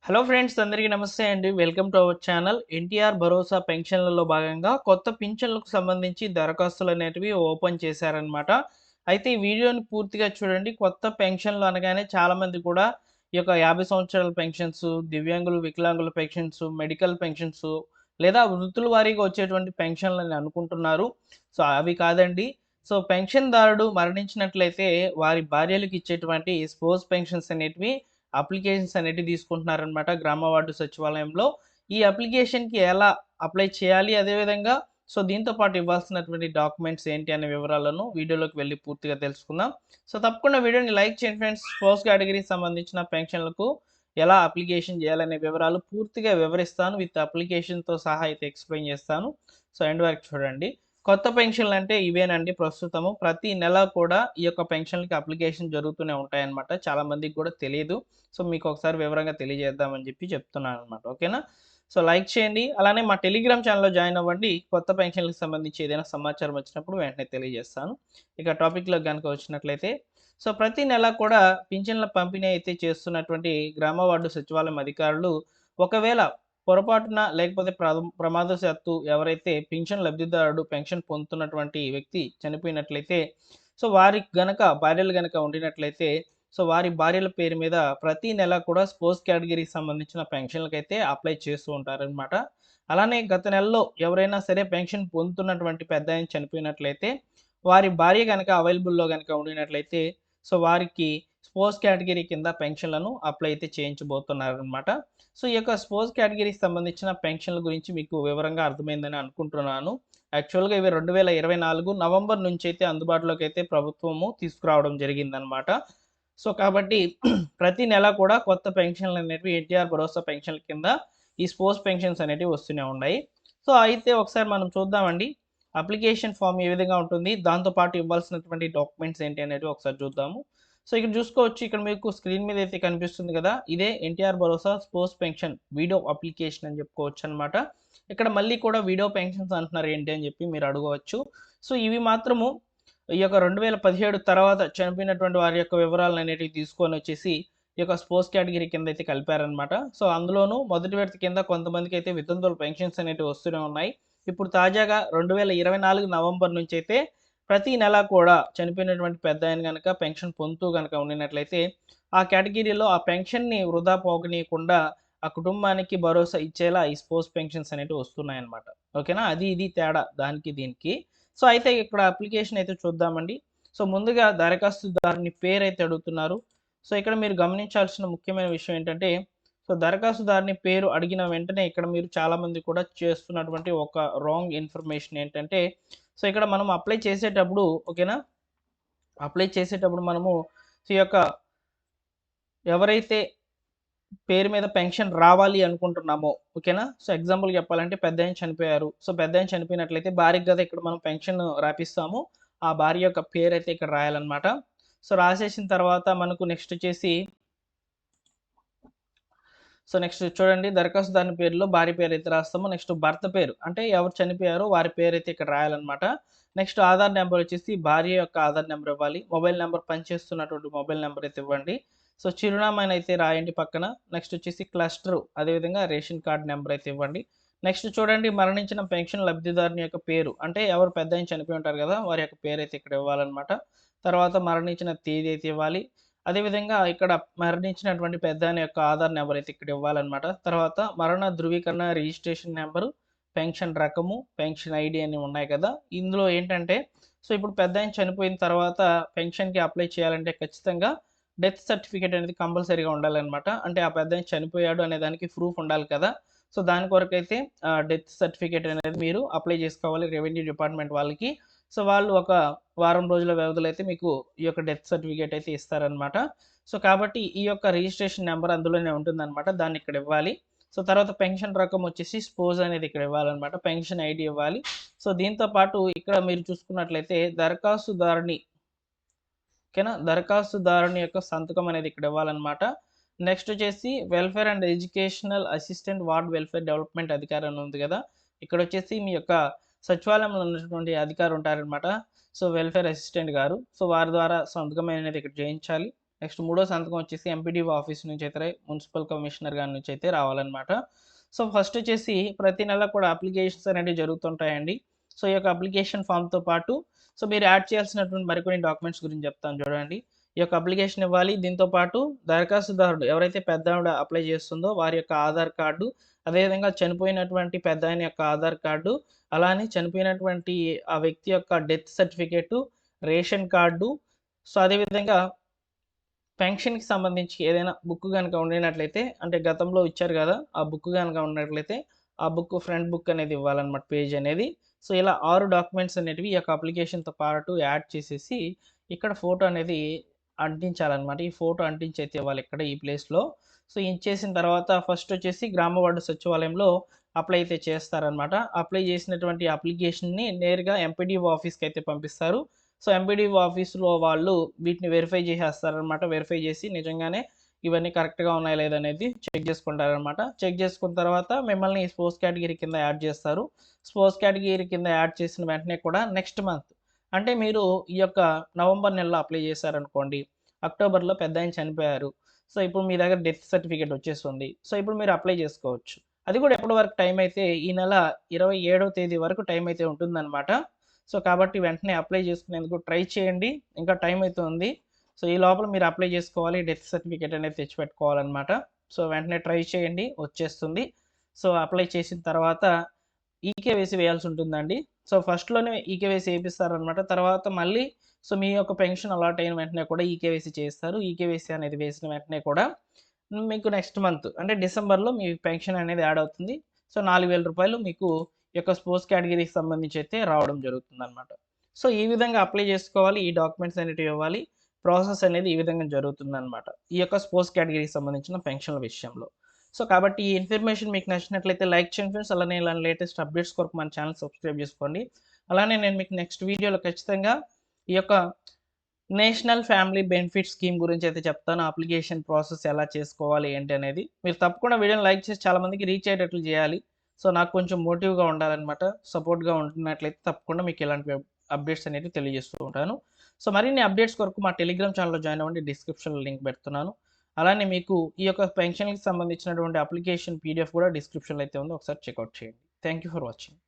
Hello friends, అందరికీ నమస్తే అండి. Welcome to our channel. NTR భరోసా పెన్షన్లలో భాగంగా కొత్త పింఛన్లకు సంబంధించి దరఖాస్తులు అనేటివి ఓపెన్ చేశారనమాట. అయితే ఈ వీడియోని పూర్తిగా చూడండి. కొత్త పెన్షన్లు అనగానే చాలామంది కూడా ఈ యొక్క 50 సంవత్సరాల పెన్షన్స్, దివ్యాంగులు, వికలాంగుల పెన్షన్స్, మెడికల్ పెన్షన్స్ లేదా వృత్తుల వారీగా వచ్చేటువంటి పెన్షన్లని అనుకుంటున్నారు. సో అవి కాదండి. సో పెన్షన్‌దారుడు మరణించినట్లయితే వారి భార్యలకు ఇచ్చేటువంటి స్పోజ్ పెన్షన్స్ అనేటివి అప్లికేషన్స్ అనేటివి తీసుకుంటున్నారనమాట గ్రామ వార్డు సచివాలయంలో. ఈ అప్లికేషన్‌కి ఎలా అప్లై చేయాలి? అదేవిధంగా సో దీంతో పాటు ఇవ్వాల్సినటువంటి డాక్యుమెంట్స్ ఏంటి అనే వివరాలను వీడియోలోకి వెళ్లి పూర్తిగా తెలుసుకుందాం. సో తప్పకుండా వీడియోని లైక్ చేయండి ఫ్రెండ్స్. స్పోర్ట్స్ కేటగిరీకి సంబంధించిన పెన్షన్‌లకు ఎలా అప్లికేషన్ చేయాలనే వివరాలు పూర్తిగా వివరిస్తాను. విత్ అప్లికేషన్‌తో సహా అయితే ఎక్స్‌ప్లెయిన్ చేస్తాను. సో ఎండ్ వరకు చూడండి. కొత్త పెన్షన్లు అంటే ఇవేనండి. ప్రస్తుతము ప్రతి నెల కూడా ఈ యొక్క పెన్షన్‌లకి అప్లికేషన్ జరుగుతూనే ఉంటాయన్నమాట. చాలా మందికి కూడా తెలీదు. సో మీకు ఒకసారి వివరంగా తెలియజేద్దామని చెప్పి చెప్తున్నానన్నమాట. ఓకేనా? సో లైక్ చేయండి. అలానే మా టెలిగ్రామ్ ఛానల్‌లో జాయిన్ అవ్వండి. కొత్త పెన్షన్‌లకు సంబంధించి ఏదైనా సమాచారం వచ్చినప్పుడు వెంటనే తెలియజేస్తాను. ఇక టాపిక్‌లోకి గనుక వచ్చినట్లయితే సో ప్రతి నెల కూడా పింఛన్ల పంపిణీ అయితే చేస్తున్నటువంటి గ్రామ వార్డు సచివాలయం అధికారులు ఒకవేళ పొరపాటున లేకపోతే ప్రమాదవశాత్తు ఎవరైతే పింఛన్ లబ్ధిదారుడు పెన్షన్ పొందుతున్నటువంటి వ్యక్తి చనిపోయినట్లయితే సో వారికి గనక భార్యలు గనక ఉండినట్లయితే సో వారి భార్యల పేరు మీద ప్రతి నెల కూడా స్పోర్ట్స్ కేటగిరీకి సంబంధించిన పెన్షన్లకైతే అప్లై చేస్తూ ఉంటారనమాట. అలానే గత నెలలో ఎవరైనా సరే పెన్షన్ పొందుతున్నటువంటి పెద్ద ఆయన చనిపోయినట్లయితే వారి భార్య గనక అవైలబుల్లో గనక ఉండినట్లయితే సో వారికి స్పోర్ట్స్ కేటగిరీ కింద పెన్షన్లను అప్లై అయితే చేయించబోతున్నారనమాట. సో ఈ యొక్క స్పోర్ట్స్ కేటగిరీకి సంబంధించిన పెన్షన్ల గురించి మీకు వివరంగా అర్థమైందని అనుకుంటున్నాను. యాక్చువల్‌గా ఇవి 2024 నవంబర్ నుంచి అయితే అందుబాటులోకి అయితే ప్రభుత్వము తీసుకురావడం జరిగిందనమాట. సో కాబట్టి ప్రతి నెల కూడా కొత్త పెన్షన్లు అనేటివి ఎన్టీఆర్ భరోసా పెన్షన్ల కింద ఈ స్పోర్ట్స్ పెన్షన్స్ అనేటివి వస్తూనే ఉన్నాయి. సో అయితే ఒకసారి మనం చూద్దామండి. అప్లికేషన్ ఫామ్ ఏ విధంగా ఉంటుంది? దాంతో పాటు ఇవ్వాల్సినటువంటి డాక్యుమెంట్స్ ఏంటి అనేటివి ఒకసారి చూద్దాము. సో ఇక్కడ చూసుకోవచ్చు. ఇక్కడ మీకు స్క్రీన్ మీద అయితే కనిపిస్తుంది కదా! ఇదే ఎన్టీఆర్ భరోసా స్పోర్ట్స్ పెన్షన్ వీడియో అప్లికేషన్ అని చెప్పుకోవచ్చనమాట. ఇక్కడ మళ్ళీ కూడా వీడియో పెన్షన్స్ అంటున్నారు ఏంటి అని చెప్పి మీరు అడగవచ్చు. సో ఇవి మాత్రము ఈ యొక్క 2017 తర్వాత చనిపోయినటువంటి వారి యొక్క వివరాలనేటివి తీసుకొనొచ్చేసి ఈ యొక్క స్పోర్ట్స్ కేటగిరీ కింద అయితే కలిపారనమాట. సో అందులోనూ మొదటి విడత కింద కొంతమందికైతే వితంతువుల పెన్షన్స్ అనేటివి వస్తూనే ఉన్నాయి. ఇప్పుడు తాజాగా 2024 నవంబర్ నుంచైతే ప్రతి నెల కూడా చనిపోయినటువంటి పెద్దాయన గనక పెన్షన్ పొందుతూ గనక ఉండినట్లయితే ఆ కేటగిరీలో ఆ పెన్షన్‌ని వృధా పోగనీయకుండా ఆ కుటుంబానికి భరోసా ఇచ్చేలా ఈ స్పోర్ట్స్ పెన్షన్స్ అనేటివి వస్తున్నాయన్నమాట. ఓకేనా? అది ఇది తేడా దానికి దీనికి. సో అయితే ఇక్కడ అప్లికేషన్ అయితే చూద్దామండి. సో ముందుగా దరఖాస్తుదారుని పేరైతే అడుగుతున్నారు. సో ఇక్కడ మీరు గమనించాల్సిన ముఖ్యమైన విషయం ఏంటంటే సో దరఖాస్తుదారుని పేరు అడిగిన వెంటనే ఇక్కడ మీరు చాలామంది కూడా చేస్తున్నటువంటి ఒక రాంగ్ ఇన్ఫర్మేషన్ ఏంటంటే సో ఇక్కడ మనం అప్లై చేసేటప్పుడు ఓకేనా? అప్లై చేసేటప్పుడు మనము సో ఈ యొక్క ఎవరైతే పేరు మీద పెన్షన్ రావాలి అనుకుంటున్నామో ఓకేనా? సో ఎగ్జాంపుల్ చెప్పాలంటే పెద్దాయన చనిపోయారు. సో పెద్దాయన చనిపోయినట్లయితే భార్యకి గదా ఇక్కడ మనం పెన్షన్ రాపిస్తాము. ఆ భార్య యొక్క పేరైతే ఇక్కడ రాయాలన్నమాట. సో రాసేసిన తర్వాత మనకు నెక్స్ట్ వచ్చేసి సో నెక్స్ట్ చూడండి దరఖాస్తుదారుని పేరులో భార్య పేరైతే రాస్తాము. నెక్స్ట్ భర్త పేరు అంటే ఎవరు చనిపోయారో వారి పేరైతే ఇక్కడ రాయాలన్నమాట. నెక్స్ట్ ఆధార్ నెంబర్ వచ్చేసి భార్య యొక్క ఆధార్ నెంబర్ ఇవ్వాలి. మొబైల్ నెంబర్ పనిచేస్తున్నటువంటి మొబైల్ నెంబర్ అయితే ఇవ్వండి. సో చిరునామానైతే రాయండి పక్కన. నెక్స్ట్ వచ్చేసి క్లస్టరు అదేవిధంగా రేషన్ కార్డ్ నెంబర్ అయితే ఇవ్వండి. నెక్స్ట్ చూడండి మరణించిన పెన్షన్ లబ్ధిదారుని యొక్క పేరు అంటే ఎవరు పెద్దాయన చనిపోయి ఉంటారు కదా! వారి యొక్క పేరైతే ఇక్కడ ఇవ్వాలన్నమాట. తర్వాత మరణించిన తేదీ అయితే ఇవ్వాలి. అదేవిధంగా ఇక్కడ మరణించినటువంటి పెద్దాయన యొక్క ఆధార్ నెంబర్ అయితే ఇక్కడ ఇవ్వాలన్నమాట. తర్వాత మరణ ధృవీకరణ రిజిస్ట్రేషన్ నెంబరు, పెన్షన్ రకము, పెన్షన్ ఐడీ అని ఉన్నాయి కదా! ఇందులో ఏంటంటే సో ఇప్పుడు పెద్దాయన చనిపోయిన తర్వాత పెన్షన్‌కి అప్లై చేయాలంటే ఖచ్చితంగా డెత్ సర్టిఫికేట్ అనేది కంపల్సరీగా ఉండాలన్నమాట. అంటే ఆ పెద్దాయన చనిపోయాడు అనే దానికి ప్రూఫ్ ఉండాలి కదా! సో దాని కొరకైతే డెత్ సర్టిఫికేట్ అనేది మీరు అప్లై చేసుకోవాలి రెవెన్యూ డిపార్ట్‌మెంట్ వాళ్ళకి. సో వాళ్ళు ఒక వారం రోజుల వ్యవధిలో అయితే మీకు ఈ యొక్క డెత్ సర్టిఫికేట్ అయితే ఇస్తారనమాట. సో కాబట్టి ఈ యొక్క రిజిస్ట్రేషన్ నెంబర్ అందులోనే ఉంటుందన్నమాట. దాన్ని ఇక్కడ ఇవ్వాలి. సో తర్వాత పెన్షన్ రకం వచ్చేసి స్పోజ్ అనేది ఇక్కడ ఇవ్వాలన్నమాట. పెన్షన్ ఐడీ ఇవ్వాలి. సో దీంతో పాటు ఇక్కడ మీరు చూసుకున్నట్లయితే దరఖాస్తుదారుని ఓకేనా? దరఖాస్తుదారుని యొక్క సంతకం అనేది ఇక్కడ ఇవ్వాలన్నమాట. నెక్స్ట్ వచ్చేసి welfare and educational assistant ward welfare development అధికారి అని ఉంది కదా! ఇక్కడ వచ్చేసి మీ యొక్క సచివాలయంలో ఉన్నటువంటి అధికారి ఉంటారనమాట. సో వెల్ఫేర్ అసిస్టెంట్ గారు. సో వారి ద్వారా సంతకం అనేది ఇక్కడ చేయించాలి. నెక్స్ట్ మూడో సంతకం వచ్చేసి ఎంపీడీఓ ఆఫీస్ నుంచి అయితే మున్సిపల్ కమిషనర్ గారి నుంచి అయితే రావాలన్నమాట. సో ఫస్ట్ వచ్చేసి ప్రతి నెల కూడా అప్లికేషన్స్ అనేవి జరుగుతుంటాయండి. సో ఈ యొక్క అప్లికేషన్ ఫామ్తో పాటు సో మీరు యాడ్ చేయాల్సినటువంటి మరికొన్ని డాక్యుమెంట్స్ గురించి చెప్తాను చూడండి. ఈ యొక్క అప్లికేషన్ ఇవ్వాలి. దీంతో పాటు దరఖాస్తుదారుడు ఎవరైతే పెద్దావిడ అప్లై చేస్తుందో వారి యొక్క ఆధార్ కార్డు, అదేవిధంగా చనిపోయినటువంటి పెద్దాయన యొక్క ఆధార్ కార్డు, అలానే చనిపోయినటువంటి ఆ వ్యక్తి యొక్క death certificate, ration card, so అదేవిధంగా పెన్షన్‌కి సంబంధించి ఏదైనా బుక్ గనుక ఉండినట్లయితే, అంటే గతంలో ఇచ్చారు గదా! ఆ బుక్ గనుక ఉన్నట్లయితే, ఆ బుక్ ఫ్రంట్ బుక్ అనేది ఇవ్వాలన్నమాట, పేజ్ అనేది. సో, ఇలా 6 డాక్యుమెంట్స్ అనేటివి ఈ యొక్క అప్లికేషన్‌తో పాటు యాడ్ చేసేసి, ఇక్కడ ఫోటో అనేది అంటించాలన్నమాట. ఈ ఫోటో అంటించి అయితే ఇవ్వాలి ఇక్కడ ఈ ప్లేస్‌లో. సో, ఇచ్చేసిన తర్వాత ఫస్ట్ వచ్చేసి గ్రామ వార్డు సచివాలయంలో అప్లై అయితే చేస్తారన్నమాట. అప్లై చేసినటువంటి అప్లికేషన్‌ని నేరుగా ఎంపీడీఓ ఆఫీస్‌కి అయితే పంపిస్తారు. సో, ఎంపీడీఓ ఆఫీస్‌లో వాళ్ళు వీటిని వెరిఫై చేసేస్తారనమాట. వెరిఫై చేసి నిజంగానే ఇవన్నీ కరెక్ట్‌గా ఉన్నాయా లేదా అనేది చెక్ చేసుకుంటారనమాట. చెక్ చేసుకున్న తర్వాత మిమ్మల్ని స్పోర్ట్స్ కేటగిరీ కింద యాడ్ చేస్తారు. స్పోర్ట్స్ కేటగిరీ కింద యాడ్ చేసిన వెంటనే కూడా నెక్స్ట్ మంత్, అంటే మీరు ఈ యొక్క నవంబర్ నెలలో అప్లై చేశారనుకోండి, అక్టోబర్‌లో పెద్దాయన చనిపోయారు. సో, ఇప్పుడు మీ దగ్గర డెత్ సర్టిఫికేట్ వచ్చేస్తుంది. సో, ఇప్పుడు మీరు అప్లై చేసుకోవచ్చు. అది కూడా ఎప్పటి వరకు టైం అయితే ఈ నెల 27వ తేదీ వరకు టైం అయితే ఉంటుందనమాట. సో, కాబట్టి వెంటనే అప్లై చేసుకునేందుకు ట్రై చేయండి. ఇంకా టైం అయితే ఉంది. సో, ఈ లోపల మీరు అప్లై చేసుకోవాలి. డెత్ సర్టిఫికేట్ అనేది తెచ్చిపెట్టుకోవాలన్నమాట. సో, వెంటనే ట్రై చేయండి, వచ్చేస్తుంది. సో, అప్లై చేసిన తర్వాత ఈకేవైసీ వేయాల్సి ఉంటుందండి. సో, ఫస్ట్‌లోనే ఈకేవైసీ ఏపిస్తారనమాట. తర్వాత మళ్ళీ సో, మీ యొక్క పెన్షన్ అలాట్ అయిన వెంటనే కూడా ఈకేవైసీ చేస్తారు. ఈకేవైసీ అనేది వేసిన వెంటనే కూడా మీకు నెక్స్ట్ మంత్ అంటే డిసెంబర్‌లో మీ పెన్షన్ అనేది యాడ్ అవుతుంది. సో, రూ. 4,000 మీకు ఈ యొక్క స్పోర్ట్స్ కేటగిరీకి సంబంధించి అయితే రావడం జరుగుతుందనమాట. సో, ఈ విధంగా అప్లై చేసుకోవాలి. ఈ డాక్యుమెంట్స్ అనేటివి ఇవ్వాలి. ప్రాసెస్ అనేది ఈ విధంగా జరుగుతుందనమాట, ఈ యొక్క స్పోర్ట్స్ కేటగిరీకి సంబంధించిన పెన్షన్ల విషయంలో. సో, కాబట్టి ఈ ఇన్ఫర్మేషన్ మీకు నచ్చినట్లయితే లైక్ చేయండి ఫ్రెండ్స్. అలానే ఇలాంటి లేటెస్ట్ అప్డేట్స్ కొరకు మన ఛానల్ సబ్స్క్రైబ్ చేసుకోండి. అలానే నేను మీకు నెక్స్ట్ వీడియోలో ఖచ్చితంగా ఈ యొక్క నేషనల్ ఫ్యామిలీ బెనిఫిట్ స్కీమ్ గురించి అయితే చెప్తాను. అప్లికేషన్ ప్రాసెస్ ఎలా చేసుకోవాలి ఏంటి అనేది. మీరు తప్పకుండా వీడియోని లైక్ చేసి చాలామందికి రీచ్ అయ్యేటట్లు చేయాలి. సో, నాకు కొంచెం మోటివ్‌గా ఉండాలనమాట. సపోర్ట్‌గా ఉంటున్నట్లయితే తప్పకుండా మీకు ఇలాంటి అప్డేట్స్ అనేవి తెలియజేస్తూ ఉంటాను. సో, మరిన్ని అప్డేట్స్ కొరకు మా టెలిగ్రామ్ ఛానల్‌లో జాయిన్ అవ్వండి. డిస్క్రిప్షన్‌లో లింక్ పెడుతున్నాను. అలానే మీకు ఈ యొక్క పెన్షన్‌కి సంబంధించినటువంటి అప్లికేషన్ పీడీఎఫ్ కూడా డిస్క్రిప్షన్‌లో అయితే ఉంది. ఒకసారి చెక్‌ఔట్ చేయండి. Thank you for watching.